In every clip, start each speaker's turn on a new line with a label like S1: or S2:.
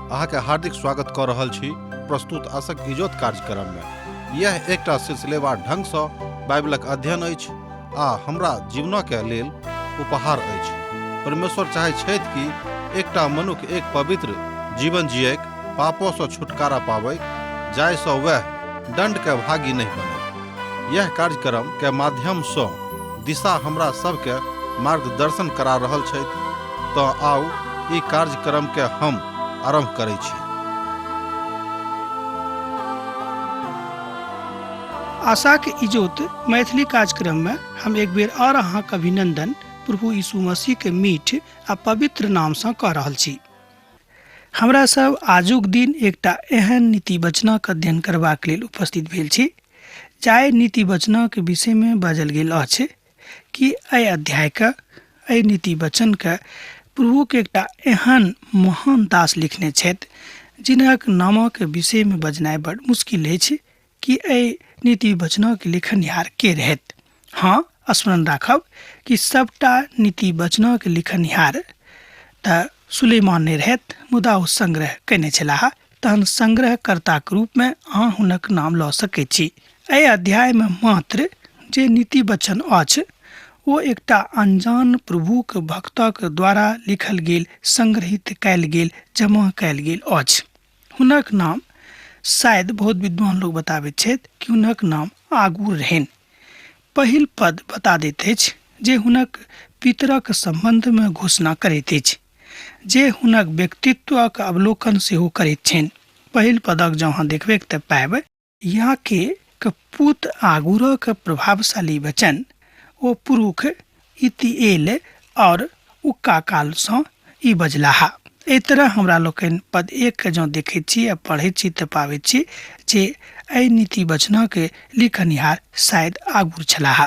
S1: अहाँके हार्दिक स्वागत कऽ रहल छी प्रस्तुत आशक इजोत कार्यक्रम में। यह एकटा सिलसिलेवार ढंग सँ बाइबलक अध्ययन अछि आ हमरा जीवनके लेल उपहार अछि। परमेश्वर चाहै छथि कि एकटा मनुष्य एक पवित्र जीवन जियैक, पापों सँ छुटकारा पाबैक, जाहिसँ वह दंड के भागी नहीं बने। यह कार्यक्रम के माध्यम सँ दिशा हमरा सबके मार्गदर्शन करा रहल छथि। तो आउ ई कार्यक्रम के हम आरंभ करै छी।
S2: आशा के इजोत मैथिली कार्यक्रम में हम एक बेर और अहाँक अभिनंदन प्रभु यीशु मसीह के मीठ आ पवित्र नाम सँ कऽ रहल छी। हमरा सब आजुक दिन एकटा एहन नीति वचनक अध्ययन करबाक लेल उपस्थित भेल छी जाहि नीति वचनक विषय में बाजल गेल अछि कि एहि अध्याय के एहि नीति वचन के प्रभु के एकटा एहन महान दास लिखने छथि जिनक नामक विषय में बजनाइ बड़ मुश्किल अछि कि एहि नीति वचनक लिखनिहार के रहत। हाँ, स्मरण राखब कि सबटा नीति वचनक लिखनिहार तऽ सुलेमान नहि रहत, मुदा ओ संग्रह कयने छलाह। तहन संग्रहकर्ताक रूप में अहाँ हुनक नाम लऽ सकैत छी। एहि अध्याय में मात्र जे नीति वचन अछि ओ एकटा अनजान प्रभुक भक्तक द्वारा लिखल गेल, संग्रहित कयल गेल, जमा कयल गेल अछि। हुनक नाम शायद बहुत विद्वान लोग बताबैत छथि कि हुनक नाम आगूर रहनि। पहिल पद बता दैत अछि जे हुनक पितरक संबंध में घोषणा करैत अछि, जे हुनक व्यक्तित्वक अवलोकन सेहो करैत छनि। पहिल पदक जँ अहाँ देखबै तऽ पाएब यहाँ के पुत आगूरक प्रभावशाली वचन ओ पुरुष इतिएल और उक्का काल सँ ई बजलाहा। एहि तरह हमरा लोकनि पद 1 के जँ देखैत छी आ पढ़ैत छी तऽ पाबैत छी जे एहि नीति वचनक लिखनिहार शायद आगूर छलाह।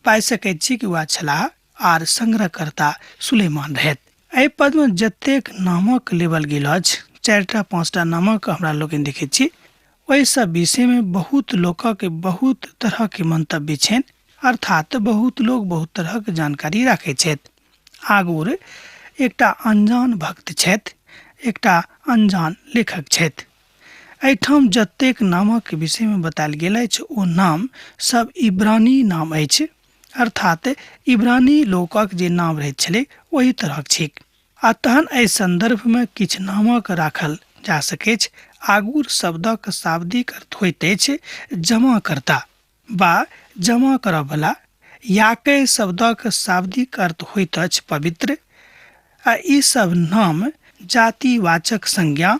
S2: पाइ सकैत छी कि वह छलाह आर संग्रहकर्ता सुलेमान रहत। एहि पद में जतेक नामक लेबल गेल अछि, 4टा 5टा नामक हमरा लोकनि देखैत छी, ओहि सब विषय में बहुत लोकक बहुत तरह के मंतव्य छनि, अर्थात बहुत लोग बहुत तरह के जानकारी राखैत छथि। आगूर एकटा अनजान भक्त छथि, एकटा अनजान लेखक छथि। एहिठाम जतेक नामक विषय में बतायल गेल अछि ओ नाम सब इब्रानी नाम अछि, अर्थात इब्रानी लोकक जे नाम रहैत छलै ओही तरहक छैक। आ तहन एहि संदर्भ में किछु नामक राखल जा सकैछ। आगूर शब्दक शाब्दिक अर्थ होइत अछि जमाकर्ता वा जमा करयवला। याकै शब्दक शाब्दिक अर्थ होइत अछि पवित्र। आ ई सब नाम जातिवाचक संज्ञा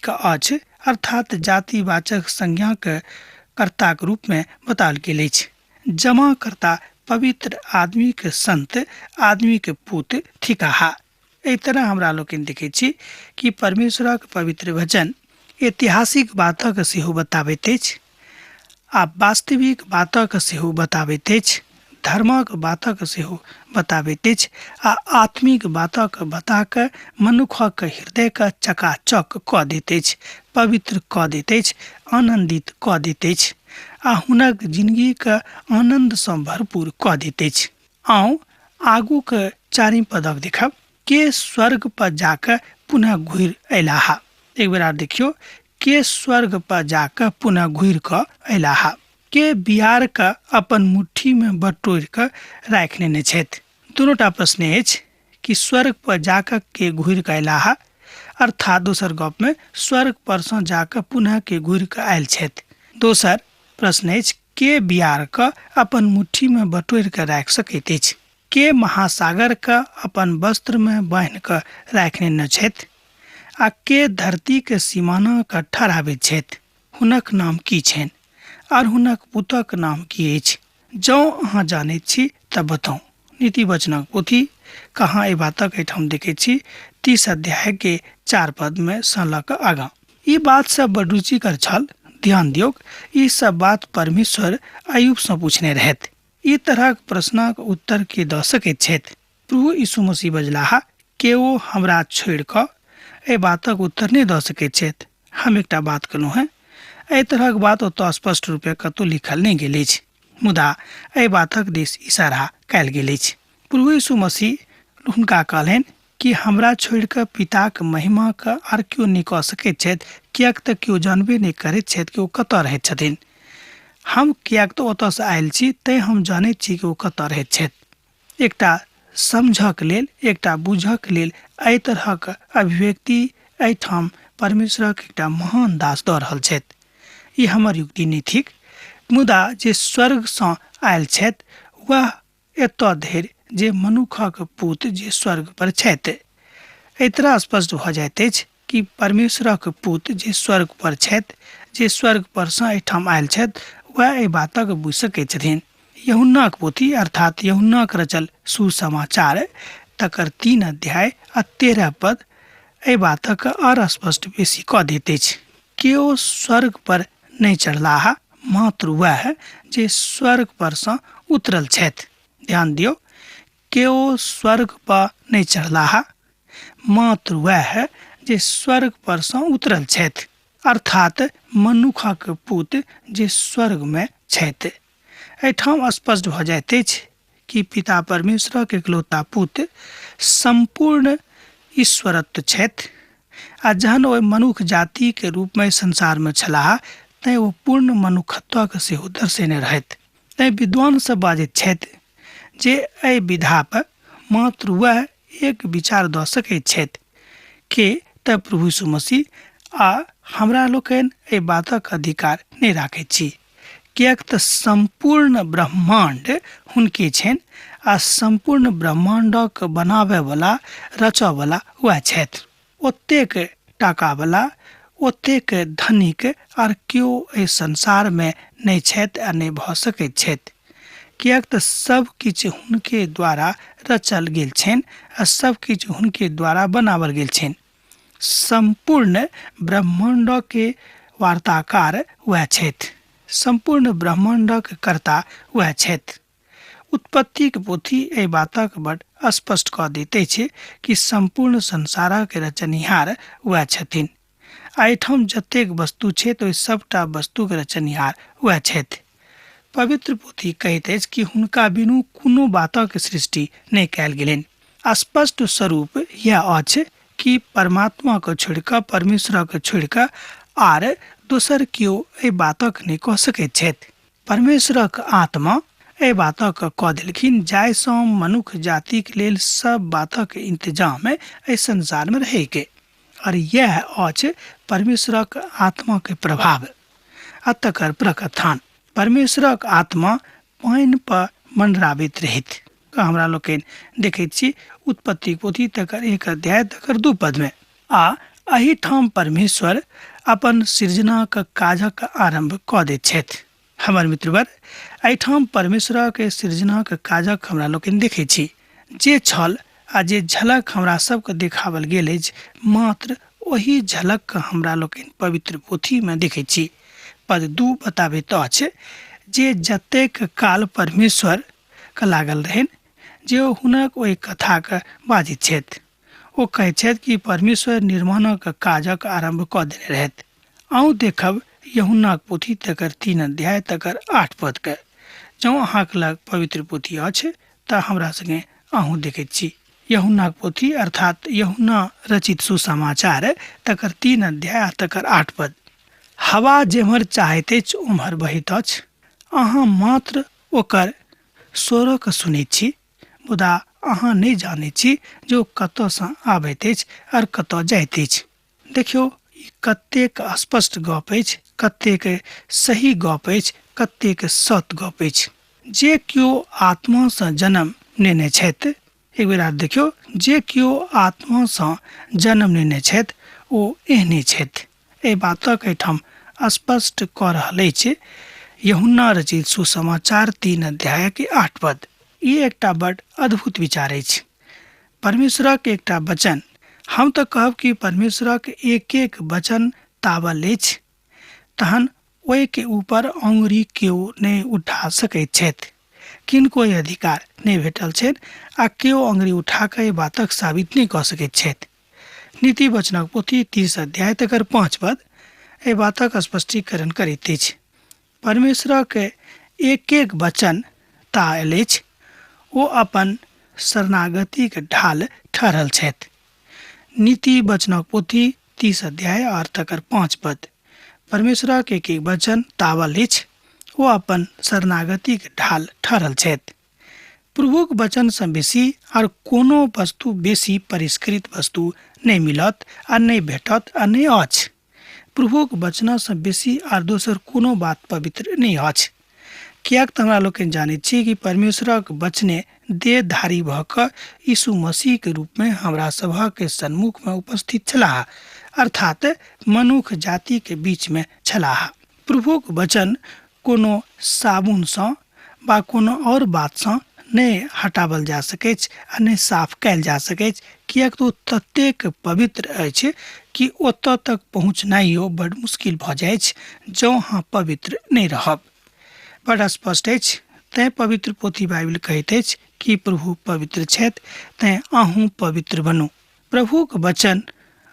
S2: के अछि, अर्थात जातिवाचक संज्ञा के कर्ताक रूप में बताओल गेल अछि। जमाकर्ता पवित्र आदमी के संत आदमी के पुत थिकाहा। एहि तरह हमरा लोकनि देखैत छी कि परमेश्वरक पवित्र वचन ऐतिहासिक बातक सेहो बताबैत अछि आ वास्तविक बातक सेहो बताबैत अछि, धर्मक बातक सेहो बताबैत अछि आ आत्मिक बातक बता कऽ मनुखक हृदय के चकाचक कऽ दैत अछि, पवित्र कऽ दैत अछि, आनंदित कऽ दैत अछि आ हुनक जिंदगी के आनंद सँ भरपूर कऽ दैत अछि। आउ आगू के 4 पदक देखब। के स्वर्ग पर जाकर पुनः घुरि अयलाह। एक बेर आर देखियो, के स्वर्ग पर जाकर पुनः घुरि कऽ अयलाह। के बिहार के अपन मुट्ठी में बटोरि कऽ राखि लेने छथि। दुनूटा प्रश्न अछि कि स्वर्ग पर जाकर के घुरि कऽ अयलाह, अर्थात दोसर गप में स्वर्ग पर सँ जाकर पुनः के घुरि कऽ आयल छथि। दोसर प्रश्न अछि के बिहार के अपन मुट्ठी में बटोरि कऽ राखि सकैत अछि। के महासागर के अपन वस्त्र में बान्हि कऽ राखि लेने छथि आ के धरती के सीमाना के ठहराबैत छथि। हुनक नाम की छनि और हुनक पुतक नाम की अछि? जँ अहाँ जानैत छी तऽ बताउ। नीति वचनक पोथी कहाँ एहि बातक एहिठाम देखैत छी 30 अध्याय के 4 पद में सँ लऽ कऽ आगाँ। ई बात सब बड़ रुचिकर छल। ध्यान दियौ, ई सब बात परमेश्वर अय्यूब सँ पूछने रहथि। ई तरहक प्रश्नक उत्तर के दऽ सकैत छथि? प्रभु यीशु मसीह बजलाहा, के ओ हमरा छोड़ि कऽ एहि बातक उत्तर नहि दऽ सकैत छथि। हम एकटा बात कहलहुँ हैं, एहि तरहक बात ओतऽ स्पष्ट रूपे कतहु लिखल नहि गेल अछि, मुदा एहि बातक दिस इशारा कयल गेल अछि। प्रभु यीशु मसीह हुनका कहलनि कि हमरा छोड़ि कऽ पिताक महिमाके आर केओ नहि कऽ सकैत छथि, किएक तऽ केओ जानबे नहि करैत छथि कि ओ कतऽ रहैत छथिन। हम किएक तऽ ओतयसँ आयल छी, तैँ हम जानैत छी कि ओ कतऽ रहैत छथि। एकटा समझक लेल, एकटा बुझक लेल एहि तरहक अभिव्यक्ति एहिठाम परमेश्वरक एकटा महान दास दऽ रहल छथि। ई हमर युक्ति नहि थिक, मुदा जे स्वर्गसँ आयल छथि वह एतऽ धरि जे मनुखक पुत जे स्वर्ग पर छथि। एहि तरह स्पष्ट भऽ जाइत अछि कि परमेश्वरक पुत जे स्वर्ग पर छथि, जे स्वर्ग परसँ एहिठाम आयल छथि, वह एहि बातक बुझि सकैत छथिन। यूहन्नाक पोथी अर्थात यूहन्नाक रचल सुसमाचार तकर 3 अध्याय आ 13 पद एहि बातक और स्पष्ट बेसी कऽ दैत अछि। केओ स्वर्ग पर नहि चढ़लाह, मात्र वह जे स्वर्ग परसँ उतरल छथि। ध्यान दियौ, केओ स्वर्ग पर नहि चढ़लाह, मात्र वह जे स्वर्ग परसँ उतरल छथि, अर्थात मनुखक पुत जे स्वर्ग में छथि। एहिठाम स्पष्ट भऽ जाइत अछि कि पिता परमेश्वरक इकलौता पुत संपूर्ण ईश्वरत्व छथि, आ जहन ओ मनुख जाति के रूप में संसार में छलाह तैँ ओ पूर्ण मनुखत्वक सेहो दर्शेने रहथि। तैँ विद्वान सब बाजैत छथि जे एहि विधा पर मात्र वह एक विचार दऽ सकैत छथि कि तऽ प्रभु यीशु मसीह, आ हमरा लोकनि एहि बातक अधिकार नहि राखैत छी, किएक तऽ संपूर्ण ब्रह्मांड हुनके छनि आ संपूर्ण ब्रह्मांडक बनाबैवला, रचयवला वह छथि। ओतेक टाकावला, ओतेक धनिक आर केओ एहि संसार में नहि छथि आ नहि भऽ सकैत छथि, किएक तऽ सब किछु हुनके द्वारा रचल गेल छनि आ सब किछु हुनके द्वारा बनावल गेल छनि। संपूर्ण ब्रह्मांड के वार्ताकार वह छथि, संपूर्ण ब्रह्मांडक कर्ता वह छथि। उत्पत्ति के पोथी एहि बातक बड़ स्पष्ट कऽ दैत अछि कि संपूर्ण संसारक रचनिहार वह छथिन। एहिठाम जतेक वस्तु छै तऽ ओहि सबटा वस्तुक रचनिहार वह छथि। पवित्र पोथी कहैत अछि कि हुनका बिनु कोनो बातक सृष्टि नहि कयल गेलनि। स्पष्ट स्वरूप यह अछि कि परमात्मा के छोड़ि कऽ, परमेश्वर के छोड़ि कऽ आर दोसर केओ एहि बातक नहि कऽ सकैत छथि। परमेश्वरक आत्मा एहि बातक कऽ देलखिन जाहिसँ मनुख जातिक लेल सब बातक इंतजाम एहि संसार में रहैके, और यह अछि परमेश्वरक आत्मा के प्रभाव आ तकर प्रकथान। परमेश्वरक आत्मा पानि पर मंडराबैत रहैत हमरा लोकनि देखैत छी उत्पत्ति पोथी तकर 1 अध्याय तकर 2 पद में। आ एहिठाम परमेश्वर अपन सृजनाक काजक आरंभ कऽ दैत छथि। हमर मित्रवर, एहिठाम परमेश्वरक सृजनाक काजक हमरा लोकनि देखैत छी। जे छल आ जे झलक हमरा सबके देखावल गेल अछि, मात्र ओही झलक के हमरा लोकनि पवित्र पोथी में देखैत छी। पद 2 बताबैत अछि जे जतेक काल परमेश्वर के लागल रहनि जे ओ हुनक ओहि कथा के बाजैत छथि। ओ कहैत छथि कि परमेश्वर निर्माणक काजक आरंभ कऽ देने रहथि। आउ देखब यूहन्नाक पोथी तकर 3 अध्याय तकर 8 पद के। जँ अहाँके लग पवित्र पोथी अछि तऽ हमरा संगे अहूँ देखैत छी। यूहन्नाक पोथी अर्थात यूहन्ना रचित सुसमाचार तकर 3 अध्याय तकर 8 पद। हवा जेम्हर चाहैत अछि ओम्हर बहैत अछि, अहाँ मात्र ओकर स्वरक सुनैत छी, मुदा अहाँ नहि जानैत छी जे ओ कतयसँ आबैत अछि और कतय जाइत अछि। देखियौ, ई कतेक स्पष्ट गप अछि, कतेक सही गप अछि, कतेक सत गप अछि। जे केओ आत्मासँ जन्म लेने छथि, एक बेर आर देखियौ, जे केओ आत्मासँ जन्म लेने छथि ओ एहने छथि। एहि बातक एहिठाम स्पष्ट कऽ रहल अछि यूहन्ना रचित सुसमाचार 3 अध्याय के 8 पद। ई एकटा बड़ अद्भुत विचार अछि। परमेश्वरक एकटा वचन, हम तऽ कहब कि परमेश्वरक एक एक वचन ताबल अछि, तहन ओहि के ऊपर अंगुरी केओ नहि उठा सकैत छथि। किनको ई अधिकार नहि भेटल छनि आ केओ अंगुरी उठा कऽ एहि बातक साबित नहि कऽ सकैत छथि। नीति वचनक पोथी 30 अध्याय तकर 5 पद एहि बातक स्पष्टीकरण करैत अछि। परमेश्वरक एक एक वचन तायल अछि, ओ अपन शरणागतिक ढाल ठहरल छथि। नीति वचनक पोथी 30 अध्याय और तकर 5 पद। परमेश्वर के एक वचन तावल अछि, ओ अपन शरणागति के ढाल ठहरल छथि। प्रभुक वचन से बेसी और कोनो वस्तु बेसी परिष्कृत वस्तु नहीं मिलत आ नहीं भेटत आ नहीं अछि। प्रभुक वचन से बेसी और दोसर कोनो बात पवित्र नहीं अछि। कियाक तऽ हमरा लोग जानै छी कि परमेश्वरक वचने देहधारी भऽ कऽ यीशु मसीह के रूप में हमरा सभा के सन्मुख में उपस्थित छलाह, अर्थात मनुष्य जाति के बीच में छलाह। प्रभुक वचन कोनो साबुन सँ वा कोनो और बात सँ नहीं हटावल जा सकैछ आ नहीं साफ कैल जा सकैछ, कियाक तऽ ततेक पवित्र अछि कि ओतऽ तक पहुँचनाइयो बड़ मुश्किल भऽ जाइछ जँ अहाँ पवित्र नहीं रहब। बड़ स्पष्ट अछि, तैं पवित्र पोथी बाइबल कहैत अछि कि प्रभु पवित्र छथि, तैं अहूँ पवित्र बनू। प्रभुक वचन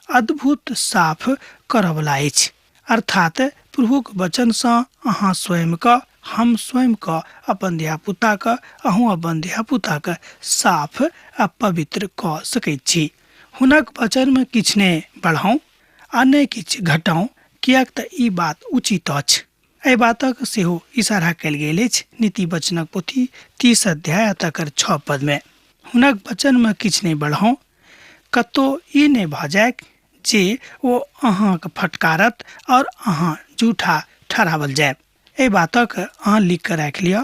S2: अद्भुत साफ करवला अछि, अर्थात प्रभुक वचन सँ अहाँ स्वयं का, हम स्वयं का, अपन धियापुता का, अहूँ अपन धियापुता का साफ आ पवित्र कऽ सकैत छी। हुनक वचन में किछु नहि बढ़ाऊं आ नहि किछु घटाऊं, कियाक तऽ ई बात उचित अछि। एहि बातक सेहो इशारा कयल गेल अछि नीति वचनक पोथी 30 अध्याय तकर 6 पद में। हुनक वचन में किछु नहि बढ़ाऊं, कतौ ई नहि भऽ जाय जे ओ अहाँके फटकारत और अहाँ झूठा ठहरावल जाय। एहि बातक अहाँ लिख कऽ राखि लिअ,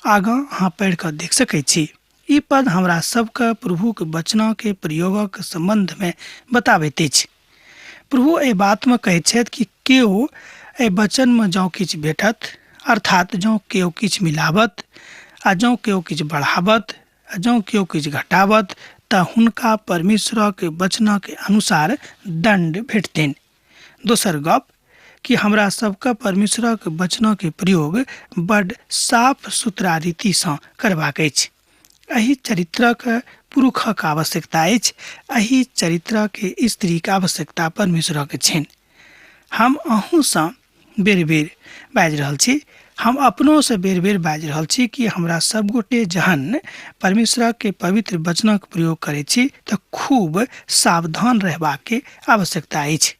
S2: आगाँ अहाँ पढ़ि कऽ देख सकैत छी। ई पद हमरा सबके प्रभुक वचन के प्रयोगक संबंध में बताबैत अछि। प्रभु एहि बात में कहैत छथि कि केओ एहि वचन में जँ किछु भेटत, अर्थात जँ केओ किछु मिलावत आ जँ केओ किछु बढ़ावत आ जँ केओ किछु घटावत तऽ हुनका परमेश्वर के वचन के अनुसार दंड भेटतनि। दोसर गप कि हमरा सबके परमेश्वर के वचन के प्रयोग बड़ साफ सुथरा रीति सँ करबाक अछि। एहि चरित्रक पुरुषक आवश्यकता अछि, एहि चरित्रक स्त्रीक आवश्यकता परमेश्वर के छनि। हम अहूँ सँ बेर बेर बाजि रहल छी, हम अपनो से बेर बेर बाजि रहल छी कि हमरा सब गोटे जहन परमेश्वर के पवित्र वचनक प्रयोग करै छी तऽ खूब सावधान रहबाक के आवश्यकता अछि।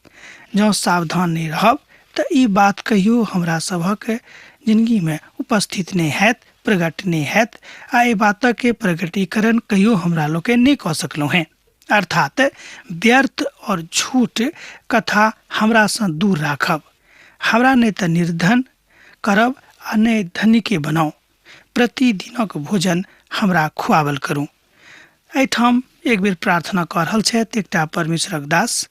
S2: जँ सावधान नहीं रहब तऽ ई बात कहियो हमरा सभक जिंदगी में उपस्थित नहीं हैत, प्रकट नहीं हैत आ ई बातक के प्रकटीकरण कहियो हमरा लोग नहीं कऽ सकलहुँ हैं। अर्थात व्यर्थ और झूठ कथा हमरा सँ दूर राखब। हमरा नहीं तऽ निर्धन करब आ नहीं धनिके बनाऊ। प्रतिदिनक भोजन हमरा खुआवल करू। एहिठाम एक बेर प्रार्थना कऽ रहल छथि एकटा परमेश्वरक दास,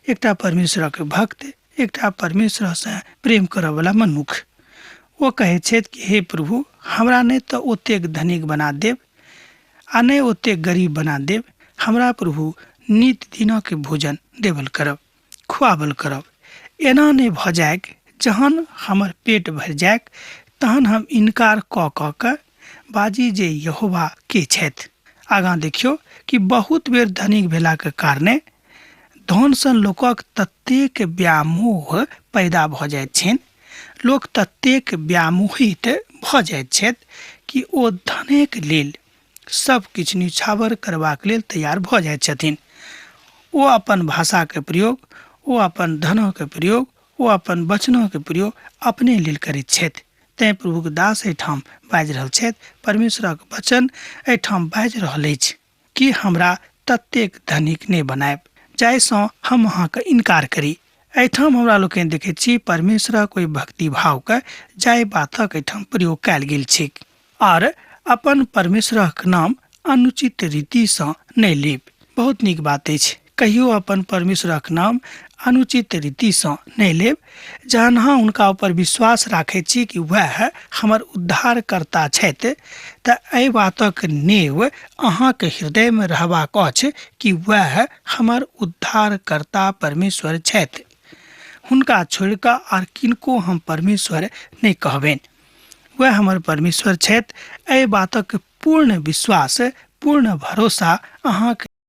S2: एकटा परमेश्वरक भक्त, एकटा परमेश्वर से प्रेम करय वाला मनुष्य। वो कहै छथि कि हे प्रभु, हमरा नहीं तऽ ओतेक धनिक बना देब आ नहीं ओतेक गरीब बना देब, हमरा प्रभु नित दिनक भोजन देवल करब, खुआवल करब। एना नहीं भऽ जायक जहन हमर पेट भरि जायक तहन हम इनकार कऽ कऽ बाजी जे यहोवा के छथि। आगाँ देखियौ कि बहुत बेर धनिक भेलाक कारणे धन सँ लोकक ततेक व्यामोह पैदा भऽ जाइत छनि, लोक ततेक व्यामोहित भऽ जाइत छथि कि ओ धनक लेल सब किछु न्यौछावर करबाक लेल तैयार भऽ जाइत छथिन। ओ अपन भाषाके प्रयोग, ओ अपन धनक प्रयोग, ओ अपन वचनक प्रयोग अपने लेल करैत छथि। तैं प्रभुक दास एहिठाम बाजि रहल छथि, परमेश्वरक वचन एहिठाम बाजि रहल अछि कि हमरा ततेक धनिक नहि बनायब जाहिसँ हम अहाँके इनकार करी। एहिठाम हमरा लोक देखैत छी परमेश्वरक कोई भक्ति भावके जाहि बातक एहिठाम प्रयोग कयल गेल छै और अपन परमेश्वरक नाम अनुचित रीति सँ नहि लेब। बहुत नीक बात अछि, कहियो अपन परमेश्वरक नाम अनुचित रीति सँ नहि लेब। जहन अहाँ हुनका ऊपर विश्वास राखैत छी कि वह हमर उद्धारकर्ता छथि तऽ एहि बातक नेव अहाँके हृदय में रहबाक अछि कि वह हमर उद्धारकर्ता परमेश्वर छथि। हुनका छोड़ि कऽ आर किनको हम परमेश्वर नहि कहबनि। वह हमर परमेश्वर छथि। एहि बातक पूर्ण विश्वास, पूर्ण भरोसा अहाँके